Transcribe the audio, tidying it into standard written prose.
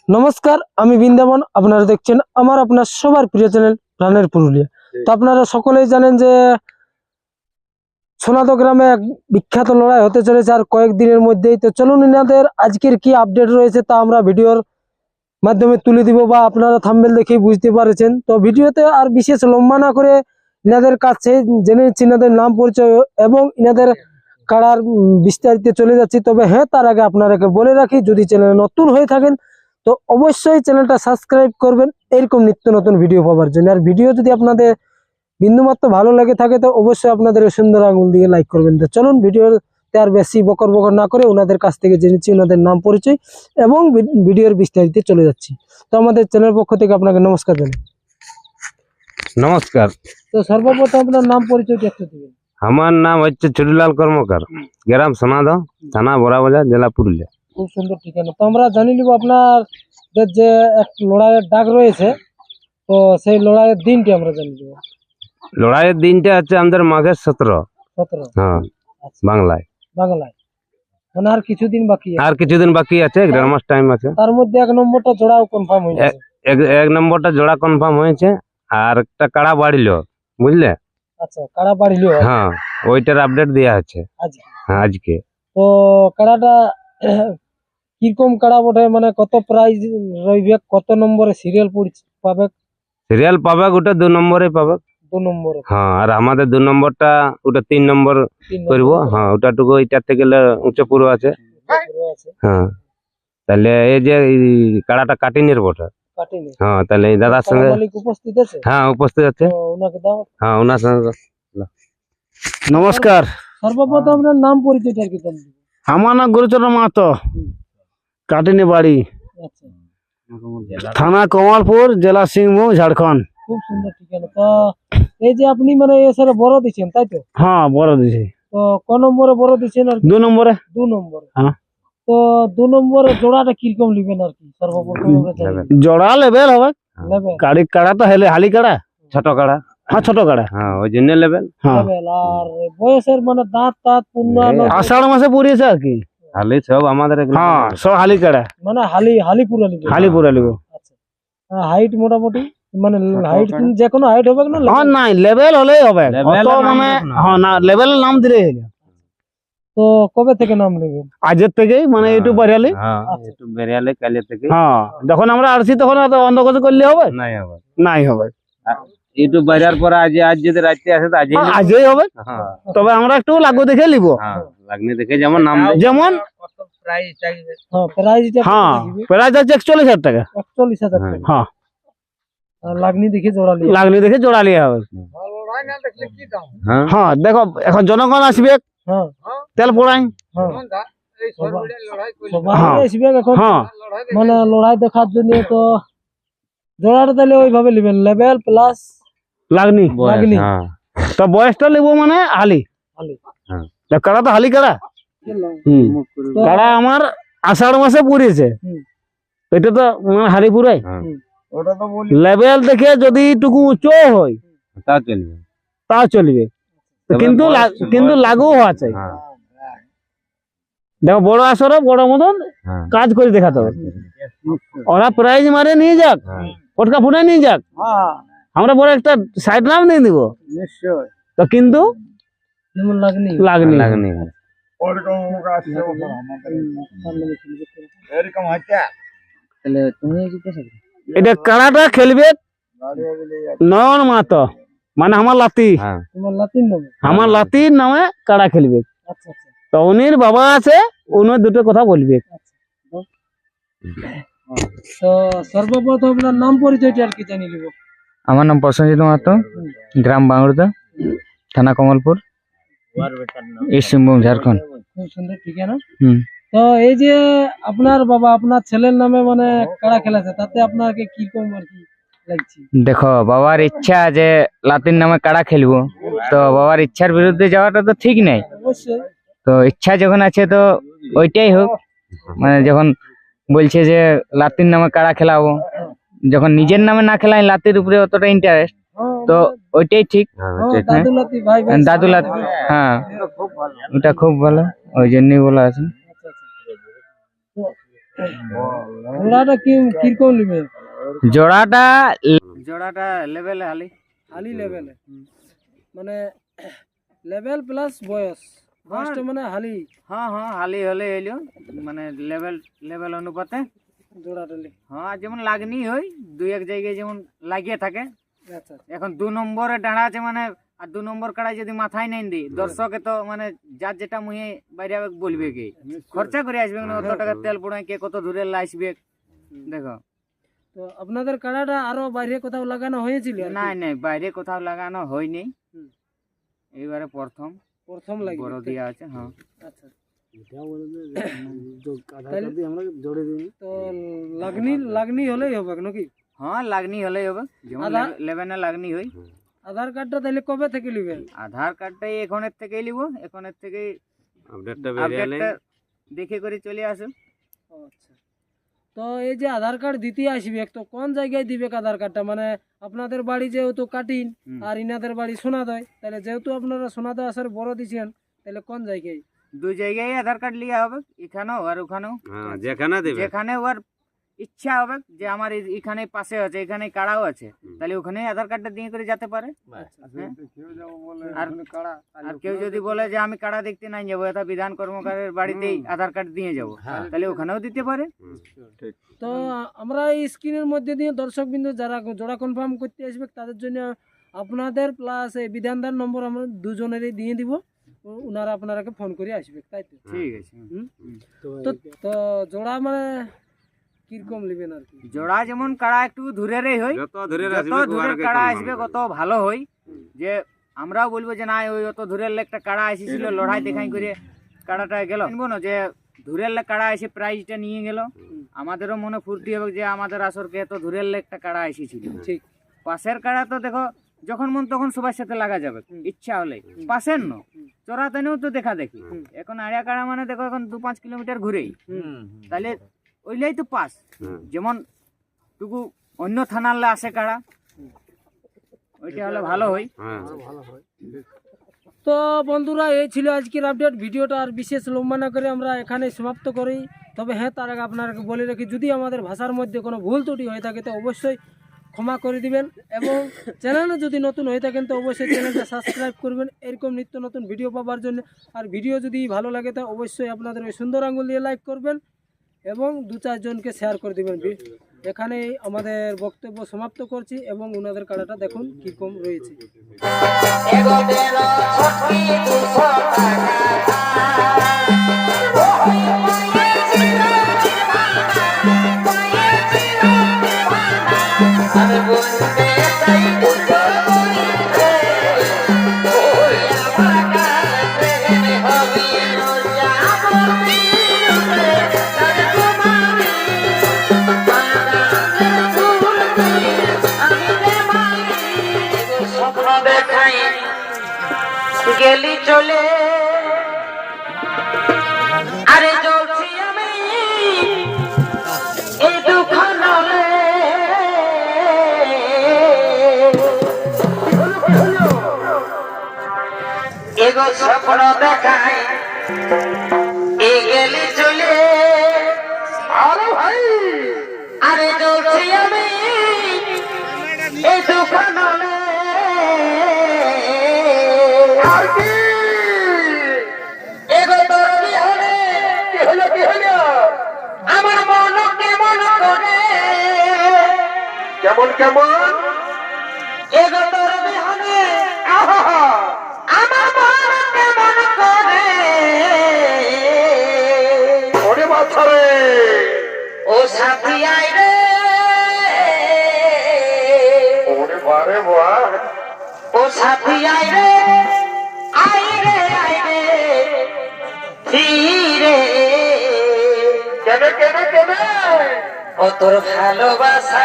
নমস্কার, আমি বৃন্দাবন। আপনারা দেখছেন আমার আপনার সবার প্রিয় চ্যানেল প্রাণের পুরুলিয়া। তো আপনারা সকলেই জানেন যে সোনাদহ গ্রামে এক বিখ্যাত লড়াই হতে চলেছে আর কয়েকদিনের মধ্যেই। তো চলুন ইনাদের আজকের কি আপডেট রয়েছে তা আমরা ভিডিওর মাধ্যমে তুলে দিব, বা আপনারা থাম্বনেল দেখেই বুঝতে পারছেন। তো ভিডিওতে আর বিশেষ লম্বা না করে ইনাদের কাছে জেনে নিচ্ছি ইনাদের নাম, পরিচয় এবং ইনাদের কাড়ার বিস্তারিত চলে যাচ্ছি। তবে হ্যাঁ, তার আগে আপনারাকে বলে রাখি, যদি চ্যানেলে নতুন হয়ে থাকেন তো অবশ্যই চ্যানেলটা সাবস্ক্রাইব করবেন এরকম নিত্য নতুন ভিডিও পাওয়ার জন্য। আর ভিডিও যদি আপনাদের বিন্দুমাত্র ভালো লেগে থাকে তো অবশ্যই আপনাদের সুন্দর আঙুল দিয়ে লাইক করবেন। তো চলুন ভিডিওতে আর বেশি বকর বকর না করে ওনাদের কাছ থেকে জেনেছি ওনাদের নাম, পরিচয় এবং ভিডিওর বিস্তারিত চলে যাচ্ছি। তো আমাদের চ্যানেলের পক্ষ থেকে আপনাকে নমস্কার জানাই। নমস্কার। তো সর্বপ্রথম আপনার নাম পরিচয়টা একটু দিবেন। আমার নাম হচ্ছে চুরিলাল কর্মকার, গ্রাম সোনাদহ, থানা বড়াবাজার, জেলা পুরুলিয়া। খুব সুন্দর ঠিকানা। তো আমরা জানি নিব আপনার যে এক লড়াইয়ের ডাক রয়েছে, তো সেই লড়াইয়ের দিনটি আমরা জানি নিব। লড়াইয়ের দিনটা হচ্ছে আমাদের মাঘের 17। 17 হ্যাঁ, বাংলায়। বাংলায় মানে আর কিছুদিন বাকি আছে। আর কিছুদিন বাকি আছে, 1.5 মাস টাইম আছে। তার মধ্যে এক নম্বরটা জোড়াও কনফার্ম হয়ে গেছে। এক নম্বরটা জোড়া কনফার্ম হয়েছে, আর একটা কাড়া বাড়িলো, বুঝলে? আচ্ছা, কাড়া বাড়িলো? হ্যাঁ, ওইটার আপডেট দেওয়া আছে আজকে। হ্যাঁ, আজকে। তো কাড়াটা কিরকম কাড়া বটে, মানে কত প্রাইজ রইবে, কত নম্বরে সিরিয়াল পাবে? সিরিয়াল পাবে ওটা 2 নম্বরে পাবে। 2 নম্বরে? হ্যাঁ, আর আমাদের 2 নম্বরটা ওটা 3 নম্বর করবো। হ্যাঁ, ওটাটুকু এটার থেকে উঁচু পুরো আছে। হ্যাঁ, তাহলে এই যে কাড়াটা কাটিনের বটে। হ্যাঁ, তাহলে এই দাদার সঙ্গে উপস্থিত আছে। হ্যাঁ, উপস্থিত আছে। ওনাকে দাও। হ্যাঁ, ওনার সঙ্গে। নমস্কার, সর্বপ্রথম আপনার নাম পরিচয়টা আর কি জানবো। আমার নাম গুরুচরণ মাহাতো, কাটিনি বাড়ি, আচ্ছা, থানা কমলপুর, জেলা সিংভূম, ঝাড়খণ্ড। খুব সুন্দর ঠিকানা। তো এই যে আপনি মানে এসে বড় দিচ্ছেন, তাই তো? হ্যাঁ, বড় দিছি। তো ক নম্বরে বড় দিচ্ছেন? আর 2 নম্বরে। 2 নম্বরে? হ্যাঁ। তো 2 নম্বরে জোড়াটা কিরকম নেবেন আর কি সর্বপ্রথম আমরা জানি। জোড়া লেবেল হবে। লেবেল? কাড়ি কাড়া তো হেলে হালি কাড়া। ছোট কাড়া। হ্যাঁ, ছোট কাড়া। হ্যাঁ, ওই জন্য লেভেল। হ্যাঁ, লেবেল। আর বয়সের মানে দাঁত পূর্ণ আষাঢ় মাসে পুরিয়েছে আর কি। হালি সব আমাদের এখানে। হ্যাঁ, সব হালি কাড়া, মানে হালি পুরা নেবেন? হালি পুরা লিব। আচ্ছা, হাইট মোটামুটি মানে হাইট যে কোনো হাইট হবে না? হ্যাঁ, নাই লেবেল হলেই হবে। Level অত এর নাম মানে দেব না। হ্যাঁ, না লেবেলের নাম দিলে হলো। তো কবে থেকে নাম নেবেন? আজের থেকেই মানে একটু বাড়িয়ালি। হ্যাঁ, একটু বেরিয়ালে কালে থেকে। হ্যাঁ, যখন আমরা আসছি তখন অত অন্ধকোষ করলে হবে? নাই হবে। নাই হবে। একটু বাইরার পরে আজ যদি রাতে আসে তো আজই। হ্যাঁ, আজই হবে। হ্যাঁ, তবে আমরা একটু লাগু দেখে নিব। হ্যাঁ, লাগনি দেখে যেমন নাম দেয়। যেমন হ্যাঁ, প্রাইসটা হ্যাঁ, প্রাইস আছে 41,000 টাকা। 41,000 টাকা। হ্যাঁ, আর লাগনি দেখে জোড়া নিয়ে। লাগনি দেখে জোড়া নিয়ে হবে। হ্যাঁ, হ্যাঁ, দেখো এখন জনগণ আসবে, হ্যাঁ, তেল পোড়াই। হ্যাঁ, সবাই হ্যাঁ। আসবে এখন হ্যাঁ, মানে লড়াই দেখার জন্য। তো জোড়াটা তাহলে ওইভাবে নেবেন, লেভেল প্লাস লাগনি। বয়স, লাগনি। হ্যাঁ। তো বয়সটা নেবো মানে হালি। হালি। তা কাড়া তো হালি কাড়া। তো কাড়া আমার আষাঢ় মাসে পুড়িয়েছে। হুম। এটা তো মানে হালি পুরাই। হ্যাঁ, লেভেল দেখে যদি টুকু উঁচু হয় তা চলবে। তাও চলবে। তো তবে কিন্তু বয়স- কিন্তু লাগু হওয়া চাই। হ্যাঁ, দেখো বড় আসরে বড় মতন হ্যাঁ, কাজ করে দেখাতে হবে। ওরা প্রাইজ মারে নিয়ে যাক, হ্যাঁ। পটকা ফুটে নিয়ে যাক, আমরা বড় একটা সাইড নাম নিয়ে দিব। নিশ্চয়। তো কিন্তু যেমন লাগনি। লাগনি। লাগনি। তাহলে তুমি জিজ্ঞাসা করো। এটা কাড়াটা খেলবে নয়ন মাহাতো, মানে আমার লাতি। হ্যাঁ, তোমার লাতিন নাম? আমার লাতির নামে কাড়া খেলবে। আচ্ছা আচ্ছা। তো উনির বাবা আছে, উনি দুটো কথা বলবে। তো সর্বপ্রথম আপনার নাম পরিচয়টা আর কি জানি নিব। আমার নাম প্রসেনজিৎ মাহাতো, গ্রাম বাংড়ুদা, থানা কমলপুর, ইস্ট সিংভূম, ঝাড়খণ্ড। খুব সুন্দর ঠিকানা। হুম। তো এই যে আপনার বাবা আপনার ছেলের নামে মানে কাড়া খেলেছে, তাতে আপনাকে কিরকম আর কি লাগছে? দেখো, বাবার ইচ্ছা যে লাতিন নামে কাড়া খেলবো, তো বাবার ইচ্ছার বিরুদ্ধে যাওয়াটা তো ঠিক নাই। অবশ্যই। তো ইচ্ছা যখন আছে তো ওইটাই হোক। মানে যখন বলছে যে লাতিন নামে কাড়া খেলাবো, যখন নিজের নামে না খেলাই, লাতির উপরে অতটা ইন্টারেস্ট, তো ওইটাই ঠিক। হ্যাঁ, হ্যাঁ, ঠিক। দাদু লাতি ভাই ভাই দাদু লাতি, হ্যাঁ, ওটা খুব ভালো, ওই জন্যই বলা আছে। আচ্ছা, আচ্ছা। তো জোড়াটা কিরকম নিবে? জোড়াটা জোড়াটা লেভেল হালি হালি লেভেলে, মানে লেভেল প্লাস বয়স, বয়সটা মানে হালি হ্যাঁ হ্যাঁ হালি হলে এলো মানে লেভেল লেভেল অনুপাতে জোড়াটা হ্যাঁ যেমন লাগনি হয় দুই এক জায়গায় যেমন লাগিয়ে থাকে। আচ্ছা এখন 2 নম্বরে ডাঁড়া আছে মানে আর 2 নম্বর কাড়াই যদি মাথায় নেন দি দর্শকে তো মানে যার যেটা মুহে বাইরে বলবে কি খরচা করে আসবে না অত টাকা তেল পোড়ায় কে কত দূরে আসবে দেখো। তো আপনাদের কাড়াটা আরো বাইরে কোথাও লাগানো হয়েছিল? নাই নাই বাইরে কোথাও লাগানো হয়নি, হুম। এইবারে প্রথম প্রথম লাগবে বড় দিয়া আছে। হ্যাঁ আচ্ছা তো লাগনি হলেই হবে নাকি? হ্যাঁ লাগনি হলেই হবে যেমন আধার- লেভেনে লাগনি হয়। আধার কার্ডটা তাহলে কবে থেকে নেবেন? আধার কার্ডটাই এখনের থেকেই নিব, এখনের থেকেই আপডেটটা বেরিয়ে আপডেটটা দেখে করে চলে আসো। আচ্ছা তো এই যে আধার কার্ড দিতে আসবে তো কোন জায়গায় দিবে আধার কার্ডটা? মানে আপনাদের বাড়ি যেহেতু কাটিন হুম। আর ইনাদের বাড়ি সোনাদয়, তাহলে যেহেতু আপনারা সোনাদয় আসার বড় দিছেন তাহলে কোন জায়গায়? দুই জায়গায় আধার কার্ড লিয়া হবে, এখানেও আর ওখানেও। হ্যাঁ যেখানে দেবে যেখানে ওর ইচ্ছা হবে যে আমার এখানে পাশে আছে এখানে কাড়াও আছে তাহলে ওখানে আধার কার্ডটা দিয়ে করে যেতে পারে। হ্যাঁ। আর কেউ যদি বলে যে আমি কাড়া দেখতে নাই যাবো এটা বিধান কর্মকারের বাড়িতেই আধার কার্ড দিয়ে যাবো তাহলে ওখানেও দিতে পারে। তো আমরা এই স্ক্রিনের মধ্যে দিয়ে দর্শক বিন্দু যারা জোড়া কনফার্ম করতে আসবে তাদের জন্য আপনাদের প্লাস এই বিধানদার নম্বর আমরা দুজনেরই দিয়ে দিব, ওনারা আপনারাকে ফোন করে আসবে, তাই তো? ঠিক আছে। তো তো জোড়া মানে কিরকম নেবেন আর কি? জোড়া যেমন কাড়া একটু দূরেরই হয়, যত দূরে যত দূরের কাড়া আসবে কত ভালো হয়। যে আমরাও বলবো যে না ওই অত দূরের একটা কাড়া এসেছিল লড়াই দেখাই করে কাড়াটা গেল না যে দূরের কাড়া এসে প্রাইজটা নিয়ে গেল, আমাদেরও মনে ফুর্তি হবে যে আমাদের আসরকে এত দূরের একটা কাড়া এসেছিল। ঠিক পাশের কাড়া তো দেখো যখন মন তখন সবার সাথে লাগা যাবে ইচ্ছা হলে, পাশের ন চড়াতেনেও তো দেখা দেখি। এখন আড়িয়া কাড়া মানে দেখো এখন 2-5 কিলোমিটার ঘুরেই, তাহলে ওইলাই তো পাস। যেমন টুকু অন্য থানার আসে কাড়া ওইটা হলে ভালো হয়। তো বন্ধুরা এই ছিল আজকের আপডেট ভিডিওটা, আর বিশেষ লম্বা না করে আমরা এখানে সমাপ্ত করি। তবে হ্যাঁ তার আগে আপনাকে বলে রাখি যদি আমাদের ভাষার মধ্যে কোনো ভুল ত্রুটি হয়ে থাকে তো অবশ্যই ক্ষমা করে দিবেন, এবং চ্যানেলে যদি নতুন হয়ে থাকেন তো অবশ্যই চ্যানেলটা সাবস্ক্রাইব করবেন এরকম নিত্য নতুন ভিডিও পাওয়ার জন্য। আর ভিডিও যদি ভালো লাগে তো অবশ্যই আপনাদের ওই সুন্দর আঙ্গুল দিয়ে লাইক করবেন এবং 2-4 জনকে শেয়ার করে দিবেন। এখানেই আমাদের বক্তব্য সমাপ্ত করছি এবং ওনাদের কাড়াটা দেখুন কীরকম রয়েছে। গেলি চলে আরে জ্বলছি আমি এই দুঃখ নলে এগো স্বপ্ন দেখাই এ গেলি চলে আরে ভাই আরে জ্বলছি আমি এই দুঃখ নলে আমার মন কেমন করে কেমন কেমন এগো তোর বিহনে আমার মন কেমন করে ওরে বাছরে ও সাথী আই রে ওরে বারে বাহ ও সাথী আই রে ধীরে কেন কেন কেন ও তোর ভালোবাসা